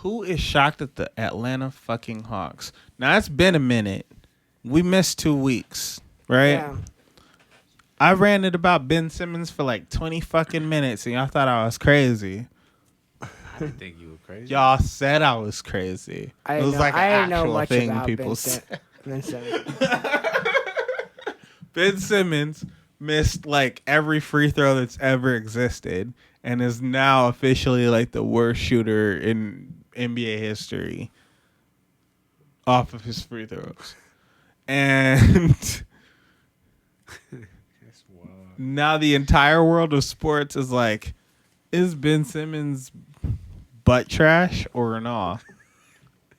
Who is shocked at the Atlanta fucking Hawks? Now, it's been a minute. We missed 2 weeks, right? Yeah. I ranted about Ben Simmons for like 20 fucking minutes, and y'all thought I was crazy. I didn't think you were crazy. Y'all said I was crazy. It was like an actual thing people said. Ben Simmons. Ben Simmons missed like every free throw that's ever existed and is now officially like the worst shooter in NBA history off of his free throws. And now the entire world of sports is like, is Ben Simmons butt trash or no?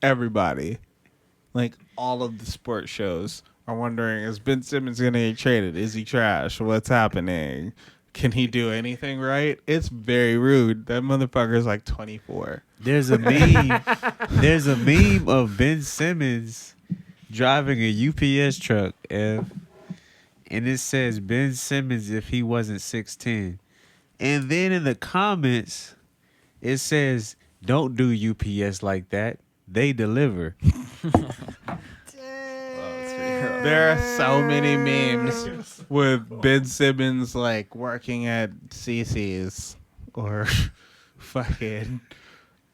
Everybody. Like all of the sports shows are wondering, is Ben Simmons going to get traded? Is he trash? What's happening? Can he do anything right? It's very rude. That motherfucker's like 24. There's a meme. There's a meme of Ben Simmons driving a UPS truck, and it says Ben Simmons if he wasn't 6'10". And then in the comments, it says, "Don't do UPS like that. They deliver." There are so many memes with Ben Simmons like working at CC's or fucking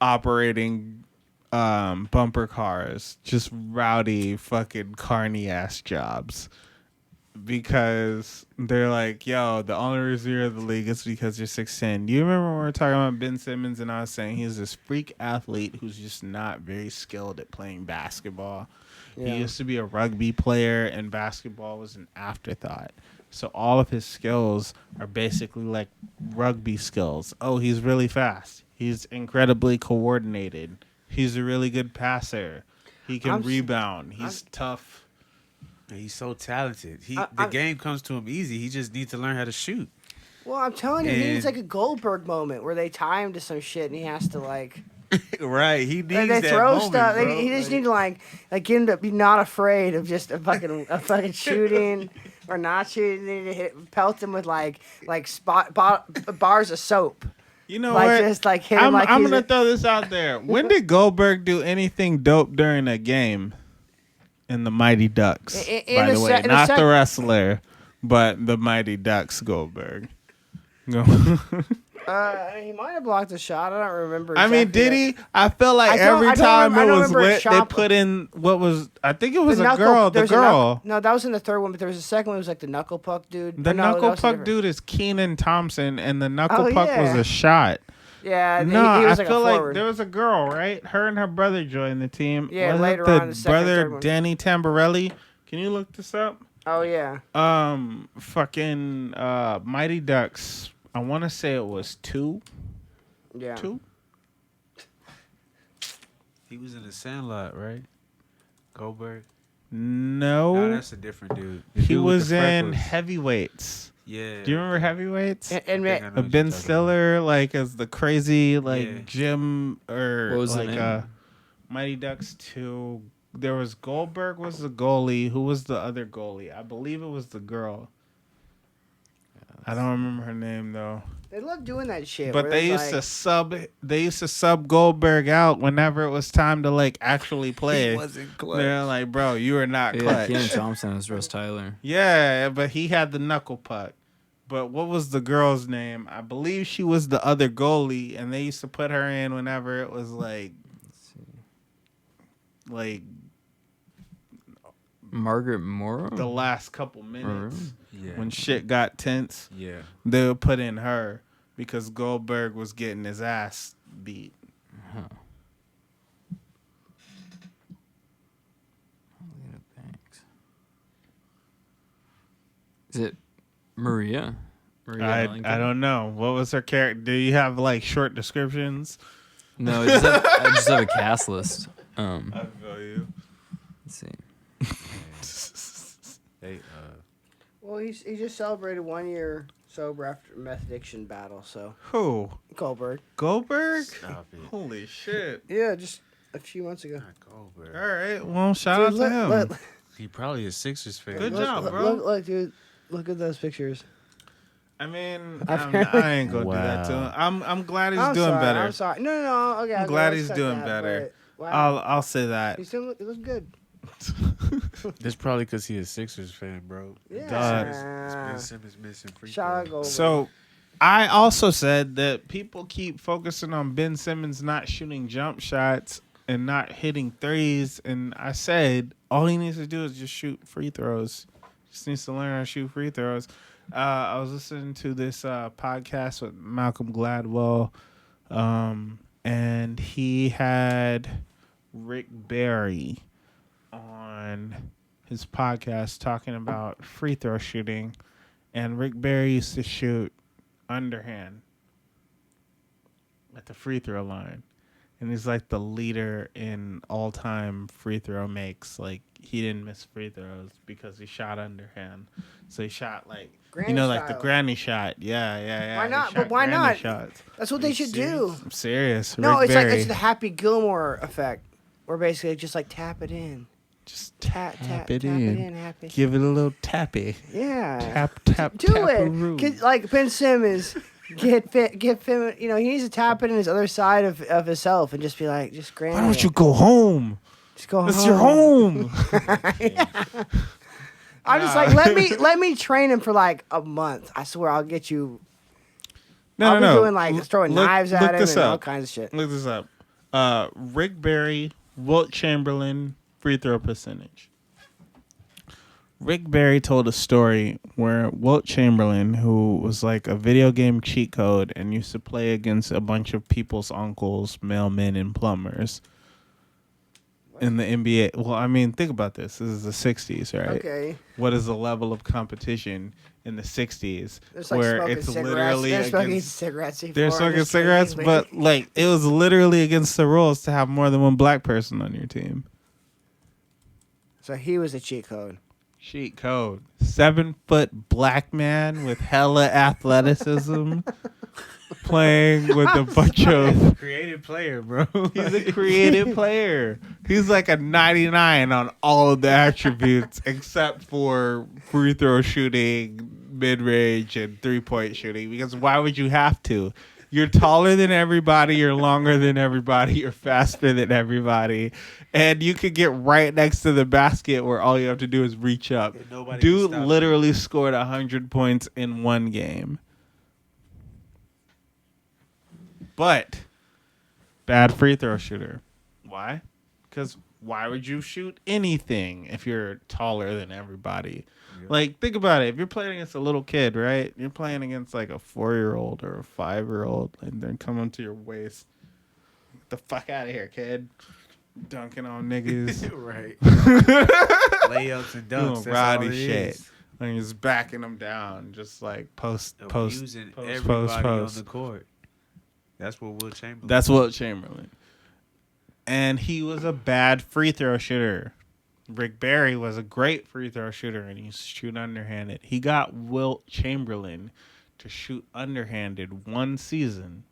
operating bumper cars, just rowdy fucking carny ass jobs. Because they're like, yo, the only reason you're in the league is because you're 6'10". Do you remember when we were talking about Ben Simmons and I was saying he's this freak athlete who's just not very skilled at playing basketball? Yeah. He used to be a rugby player, and basketball was an afterthought. So all of his skills are basically like rugby skills. Oh, he's really fast. He's incredibly coordinated. He's a really good passer. He can rebound. He's tough. He's so talented. The game comes to him easy. He just needs to learn how to shoot. Well, I'm telling you, he needs like a Goldberg moment where they tie him to some shit and he has to like... Right, he needs they that throw moment, stuff. bro. He just need to like get him to be not afraid of just a fucking shooting or not shooting. They need to pelt him with like bars of soap. You know like, what? Just like hit him I'm gonna throw this out there. When did Goldberg do anything dope during a game? In the Mighty Ducks, by the way, not the wrestler, but the Mighty Ducks Goldberg. He might have blocked a shot. I don't remember. Exactly. I mean, did he? I feel like every time it was lit, they put in what was. I think it was a girl. The girl. No, that was in the third one, but there was a second one. It was like the knuckle puck dude. The knuckle puck dude is Keenan Thompson, and the knuckle puck was a shot. Yeah, no, he was I like feel like there was a girl, right? Her and her brother joined the team. Yeah, was later it the on, the second, brother third one. Danny Tamborelli. Can you look this up? Oh yeah. Fucking Mighty Ducks. I want to say it was 2. Yeah. 2. He was in the Sandlot, right? Goldberg. No, that's a different dude. He was in Heavyweights. Yeah. Do you remember Heavyweights? And Ben Stiller, like as the crazy Jim or what was like Mighty Ducks 2. There was Goldberg was the goalie. Who was the other goalie? I believe it was the girl. I don't remember her name though. They love doing that shit. But they used to sub. They used to sub Goldberg out whenever it was time to like actually play. He wasn't clutch. They're like, bro, you are not clutch. Kenan Thompson was Russ Tyler. Yeah, but he had the knuckle puck. But what was the girl's name? I believe she was the other goalie, and they used to put her in whenever it was like Margaret Morrow? The last couple minutes Yeah. when shit got tense. Yeah. They would put in her because Goldberg was getting his ass beat. Huh. Is it Maria? I don't know. What was her character? Do you have like short descriptions? No, I just have a cast list. I feel you. Let's see. Well, he just celebrated 1 year sober after meth addiction battle. So who? Goldberg. Goldberg? Stop it. Holy shit! Yeah, just a few months ago. Not Goldberg. All right. Well, shout out to him. He probably a Sixers fan. Good job, bro. Look, dude. Look at those pictures. I mean, I ain't gonna do that to him. I'm glad he's doing better. I'm sorry. No. Okay, I'm glad he's doing better. Wow. I'll say that. He looks good. That's probably because he a Sixers fan, bro. Yeah. Ben Simmons missing free Shout throws. out So, I also said that people keep focusing on Ben Simmons not shooting jump shots and not hitting threes, and I said all he needs to do is just shoot free throws. Just needs to learn how to shoot free throws. I was listening to this podcast with Malcolm Gladwell, and he had Rick Barry on his podcast talking about free throw shooting, and Rick Barry used to shoot underhand at the free throw line, and he's like the leader in all-time free throw makes. Like, he didn't miss free throws because he shot underhand, so he shot like Granny like the style. granny shot. Yeah. Why He not? shot But why granny not? shots. That's what they should do. I'm serious. No, Rick it's Barry. like it's the Happy Gilmore effect, where basically just like tap it in, Just tap it in. Happy. Give it a little tappy. Yeah. Tap. Do it. Like Ben Simmons, get fit. You know, he needs to tap it in his other side of himself and just be like, just grant. Why don't you go home? Just go home. It's your home. I'm just like, let me train him for like a month. I swear, I'll get you. I'll be doing like throwing knives at him and all kinds of shit. Look this up. Rick Barry, Wilt Chamberlain free throw percentage. Rick Barry told a story where Wilt Chamberlain, who was like a video game cheat code and used to play against a bunch of people's uncles, mailmen, and plumbers in the NBA. Well, I mean, think about this. This is the 60s, right? Okay. What is the level of competition in the 60s There's like where smoking it's cigarettes. literally They're smoking against... cigarettes. They're smoking cigarettes, but like it was literally against the rules to have more than one black person on your team. So he was a cheat code. Cheat code. 7-foot black man with hella athleticism playing with a bunch of... Creative player, bro. He's a creative player. He's like a 99 on all of the attributes except for free throw shooting, mid-range, and three-point shooting. Because why would you have to? You're taller than everybody. You're longer than everybody. You're faster than everybody. And you could get right next to the basket where all you have to do is reach up. Dude literally scored 100 points in one game. But bad free throw shooter. Why? Because why would you shoot anything if you're taller than everybody? Yep. Like, think about it. If you're playing against a little kid, right? You're playing against like a 4-year-old or a 5-year-old, and they're coming to your waist. Get the fuck out of here, kid. Dunking on niggas. Right. Layups and dunks. Doing roddy shit. And just backing them down. Just like post. Using everybody on the court. That's what Wilt Chamberlain. That's Wilt Chamberlain. And he was a bad free throw shooter. Rick Barry was a great free throw shooter, and he used to shoot underhanded. He got Wilt Chamberlain to shoot underhanded one season,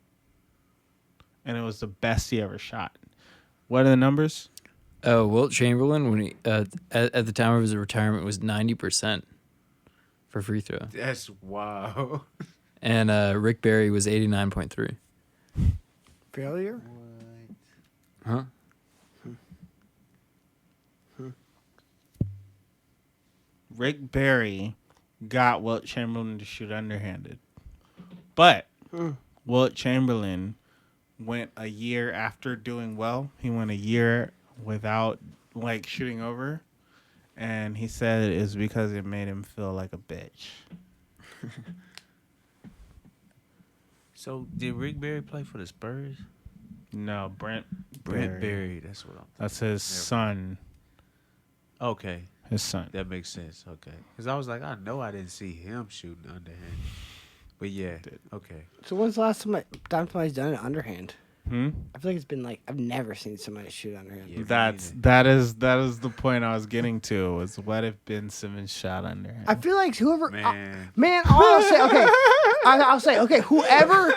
and it was the best he ever shot. What are the numbers? Oh, Wilt Chamberlain, when he at the time of his retirement, was 90% for free throw, That's wow. and Rick Barry was 89.3. Failure? Huh? Rick Barry got Wilt Chamberlain to shoot underhanded. But Wilt Chamberlain went a year after doing well. He went a year without like shooting over. And he said it was because it made him feel like a bitch. So did Rick Barry play for the Spurs? No, Brent Barry. That's what I'm. That's his son. Okay, His son. that makes sense. Okay, because I was like, I know I didn't see him shooting underhand, but yeah, okay. So when's the last time somebody's done it underhand? Hmm? I feel like it's been like I've never seen somebody shoot underhand. Yeah. That is the point I was getting to. Was what if Ben Simmons shot underhand? I feel like whoever Man, all I'll say okay, I'll say okay. Whoever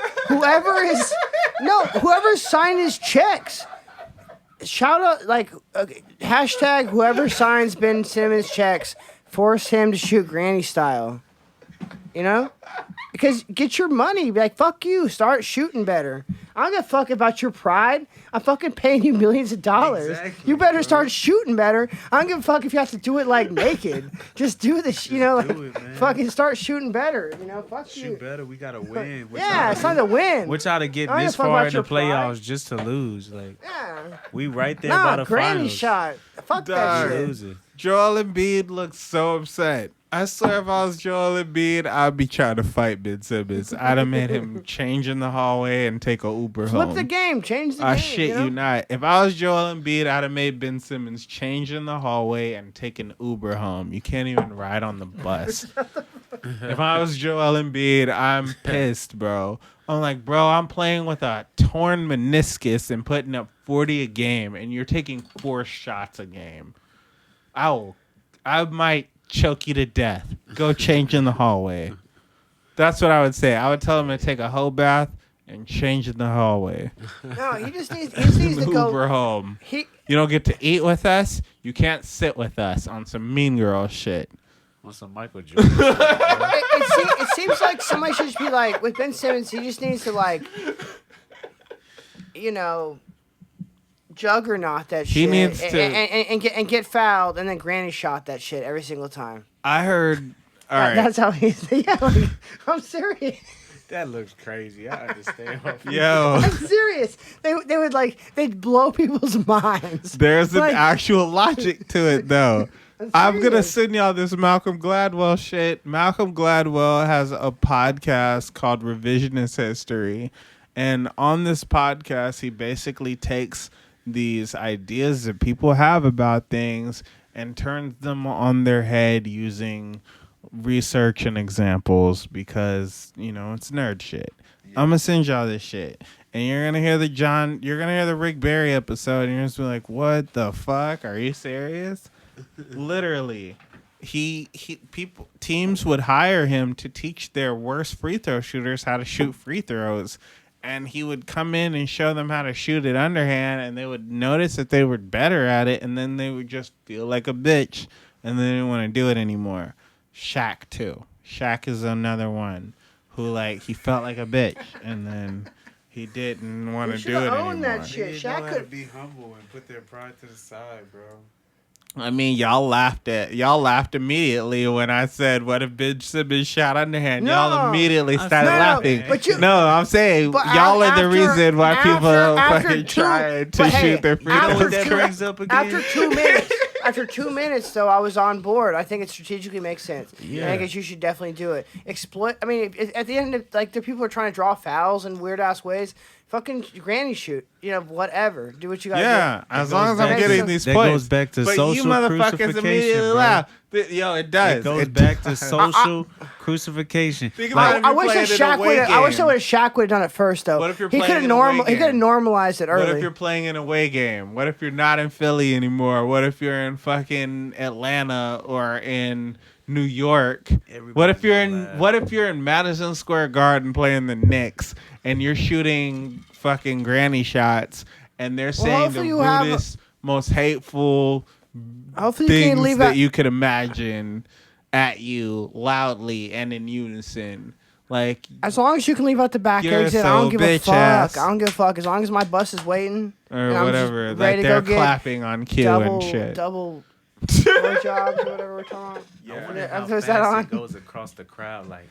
signed his checks. Shout out like hashtag whoever signs Ben Simmons checks, force him to shoot granny style. You know? Because get your money. Be like, fuck you. Start shooting better. I don't give a fuck about your pride. I'm fucking paying you millions of dollars. Exactly, You better bro. start shooting better. I don't give a fuck if you have to do it like naked. Just do this, do it, man. fucking start shooting better. Fuck you. Shoot better. We gotta win. Yeah, it's time to win. We're trying to get I don't this give a fuck far about in the your pride. playoffs just to lose. Like Yeah. we right there by Nah, the granny finals. shot. Fuck Dog. that We're shit. losing. Joel Embiid looks so upset. I swear if I was Joel Embiid, I'd be trying to fight Ben Simmons. I'd have made him change in the hallway and take a Uber Flip home. the game. Change the I game. shit you not. If I was Joel Embiid, I'd have made Ben Simmons change in the hallway and take an Uber home. You can't even ride on the bus. If I was Joel Embiid, I'm pissed, bro. I'm like, bro, I'm playing with a torn meniscus and putting up 40 a game, and you're taking 4 shots a game. I might choke you to death. Go change in the hallway. That's what I would say. I would tell him to take a whole bath and change in the hallway. No, he just needs to go. Uber home. He, You don't get to eat with us. You can't sit with us on some mean girl shit. On some Michael Jordan. it seems like somebody should just be like, with Ben Simmons, he just needs to, like, juggernaut that shit. He needs to- and get fouled and then granny shot that shit every single time. I heard. All right. That's how he's. Yeah, like, I'm serious. That looks crazy. I understand. Yo, I'm serious. They would they'd blow people's minds. there's an Like- actual logic to it, though. I'm going to serious. send y'all this Malcolm Gladwell shit. Malcolm Gladwell has a podcast called Revisionist History. And on this podcast, he basically takes these ideas that people have about things and turns them on their head using research and examples because, it's nerd shit. I'm going to send y'all this shit. And you're going to hear the Rick Barry episode and you're just be like, what the fuck? Are you serious? Literally. Teams would hire him to teach their worst free throw shooters how to shoot free throws. And he would come in and show them how to shoot it underhand, and they would notice that they were better at it, and then they would just feel like a bitch, and they didn't want to do it anymore. Shaq, too. Shaq is another one who, he felt like a bitch, and then he didn't want to do it should've anymore. owned that shit. They Shaq know how to could. be humble and put their pride to the side, bro. I mean, y'all laughed immediately when I said, "What if Ben Simmons shot underhand?" No. Y'all immediately started No, no, laughing. but you- no, I'm saying But y'all are the after- reason why people are after fucking two- trying to but hey, shoot their free after throws. That two- brings up again. After 2 minutes, though, I was on board. I think it strategically makes sense. Yeah. And I guess you should definitely do it. Exploit. I mean, at the end, the people are trying to draw fouls in weird ass ways. Fucking granny shoot. Whatever. Do what you gotta Yeah, do. as That long goes as I'm back- getting these that points. goes back to but social you motherfuckers crucifixion, immediately bro. laugh. Yo, it does. It goes It back to does. social crucifixion. Think about it. I if wish you're that playing Shaq an away would. I wish game. that Shaq would have done it first, though. What if you're he playing could an have away He could have game? normalized it early. What if you're playing an away game? What if you're not in Philly anymore? What if you're in fucking Atlanta or in New York? What if you're in Madison Square Garden playing the Knicks and you're shooting fucking granny shots and they're saying the hopefully you have- rudest, most hateful Hopefully you things can leave that out. you could imagine at you loudly and in unison. Like, As long as you can leave out the back You're exit, I so don't give a bitch fuck. ass. I don't give a fuck. As long as my bus is waiting or and I'm just whatever. ready Like, to they're go get clapping on cue and shit. double jobs or whatever we're talking I about. wonder Yeah, how is fast that on? it goes across the crowd. Like,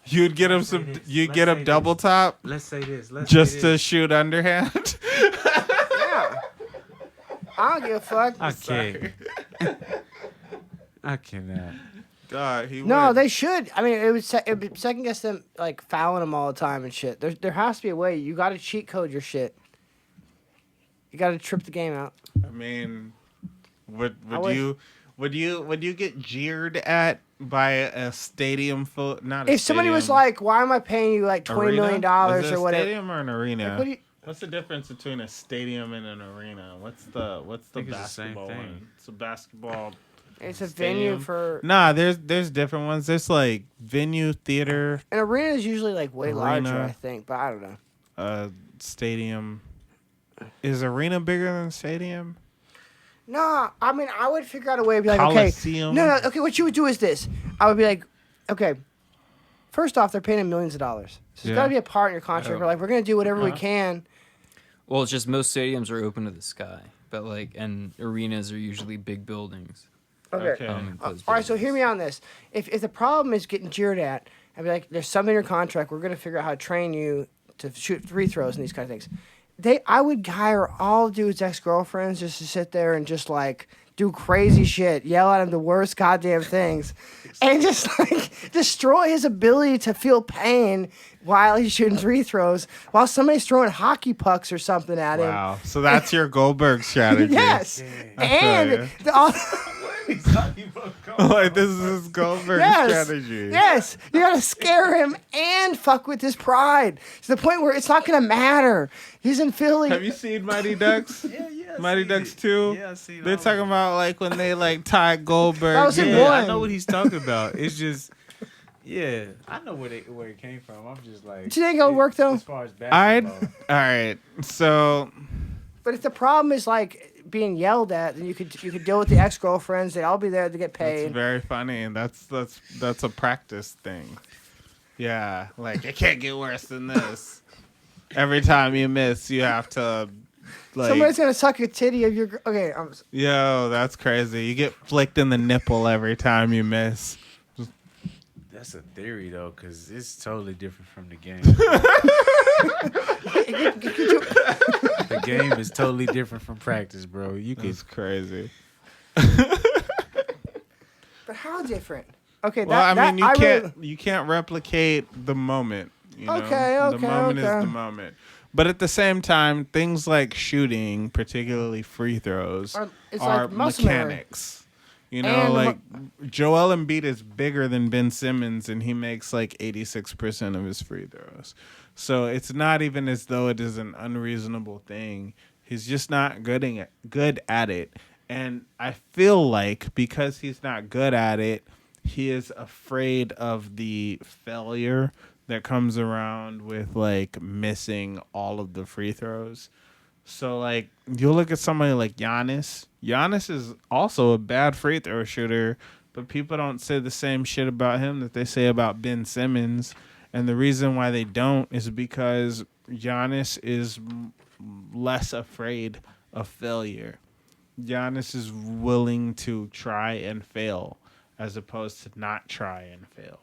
You'd get him Let's say some. this. You'd Let's get say him this. double top let's say this. just to shoot underhand. Yeah. I don't give a fuck. I can't. I cannot. God, he No, would. they should. I mean, it would second guess them like fouling them all the time and shit. There has to be a way. You got to cheat code your shit. You got to trip the game out. I mean, would I wish- would you get jeered at by a stadium full? Not a If somebody was stadium, like, "Why am I paying you like $20 arena? million Is it or a whatever?" Stadium or an arena? Like, what do you? What's the difference between a stadium and an arena? What's the think it's the same basketball thing. one? It's a basketball. It's a Stadium. venue for Nah, there's different ones. There's like venue, theater, an arena is usually like way larger, Arena. I think, but I don't know. stadium. Is arena bigger than stadium? No, I mean, I would figure out a way to be like, Coliseum. okay, no, okay. What you would do is this. I would be like, okay, First off, they're paying him millions of dollars. So there's got to be a part in your contract where like we're gonna do whatever we can. Well, it's just most stadiums are open to the sky, but and arenas are usually big buildings. Okay. Enclosed All right, so buildings. hear me on this. If the problem is getting jeered at, I'd be like, there's something in your contract. We're gonna figure out how to train you to shoot free throws and these kind of things. I would hire all dudes' ex-girlfriends just to sit there and just like do crazy shit, yell at him the worst goddamn things, and just like destroy his ability to feel pain while he's shooting free throws, while somebody's throwing hockey pucks or something at him. Wow. So that's your Goldberg strategy. Yes. I And like this is his Goldberg strategy. Yes, you gotta scare him and fuck with his pride to the point where it's not gonna matter. He's in Philly. Have you seen Mighty Ducks? Yeah. Mighty Ducks 2? Yeah, I seen They're all talking about like when they like tie Goldberg. That was in Yeah, one. I know what he's talking about. It's just, yeah, I know where it came from. I'm just like, Do you think it'll work, though? As far as All basketball, right. So But if the problem is like being yelled at, then you could deal with the ex-girlfriends. They'd all be there to get it's paid. very funny, and that's a practice thing. Yeah, like it can't get worse than this. Every time you miss, you have to like. Somebody's gonna suck a titty of your. Okay, Yo, that's crazy. You get flicked in the nipple every time you miss. that's a theory though, because it's totally different from the game. The game is totally different from practice, bro. You could It's crazy. But how different? Okay, Well, I mean, really- you can't replicate the moment. You know? Okay, The moment is okay. the moment. But at the same time, things like shooting, particularly free throws, It's are like muscle memory. mechanics. You know, And like Joel Embiid is bigger than Ben Simmons, and he makes like 86% of his free throws. So it's not even as though it is an unreasonable thing. He's just not good at it. And I feel like because he's not good at it, he is afraid of the failure that comes around with like missing all of the free throws. So like you look at somebody like Giannis. Giannis is also a bad free throw shooter, but people don't say the same shit about him that they say about Ben Simmons. And the reason why they don't is because Giannis is less afraid of failure. Giannis is willing to try and fail as opposed to not try and fail.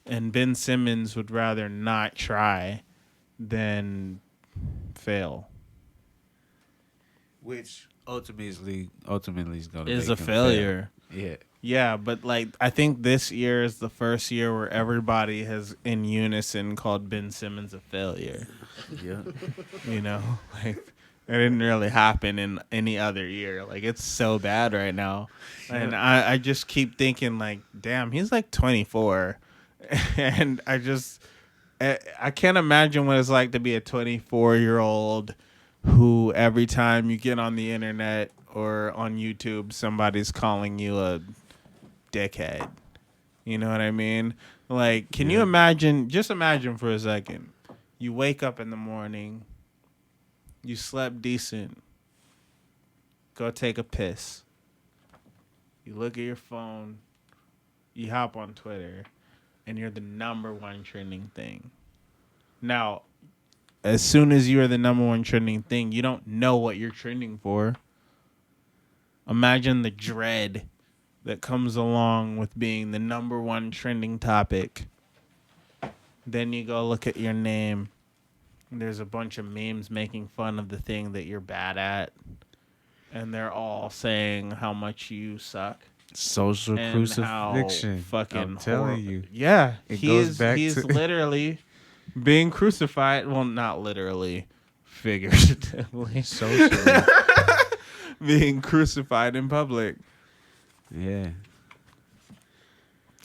And Ben Simmons would rather not try than fail. which ultimately is going to Is make a him failure. fail. Yeah. Yeah, but like I think this year is the first year where everybody has in unison called Ben Simmons a failure. Yeah. You know, like it didn't really happen in any other year. Like it's so bad right now, and I just keep thinking like, damn, he's like 24, and I can't imagine what it's like to be a 24-year-old who every time you get on the internet or on YouTube, somebody's calling you a dickhead. You know what I mean? Like, can you imagine? Just imagine for a second. You wake up in the morning. You slept decent. Go take a piss. You look at your phone. You hop on Twitter. And you're the number one trending thing. Now, as soon as you are the number one trending thing, you don't know what you're trending for. Imagine the dread that comes along with being the number one trending topic. Then you go look at your name. There's a bunch of memes making fun of the thing that you're bad at. And they're all saying how much you suck. Social And crucifixion. how fucking I'm telling you. Yeah. It goes back he's to- literally being crucified. Well, not literally. Figuratively. Socially. Being crucified in public. Yeah.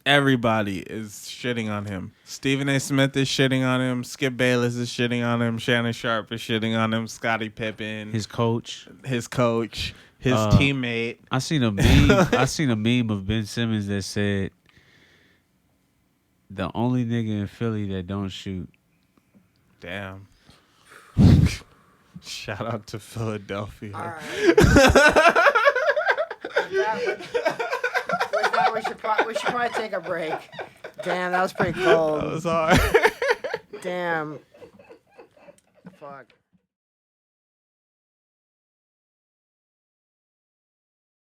Everybody is shitting on him. Stephen A. Smith is shitting on him. Skip Bayless is shitting on him. Shannon Sharp is shitting on him. Scottie Pippen, His coach. his coach, his teammate. I seen a meme. I seen a meme of Ben Simmons that said, "The only nigga in Philly that don't shoot." Damn. Shout out to Philadelphia. All right. With that, we should probably take a break. Damn, that was pretty cold. That was hard. Damn. Fuck.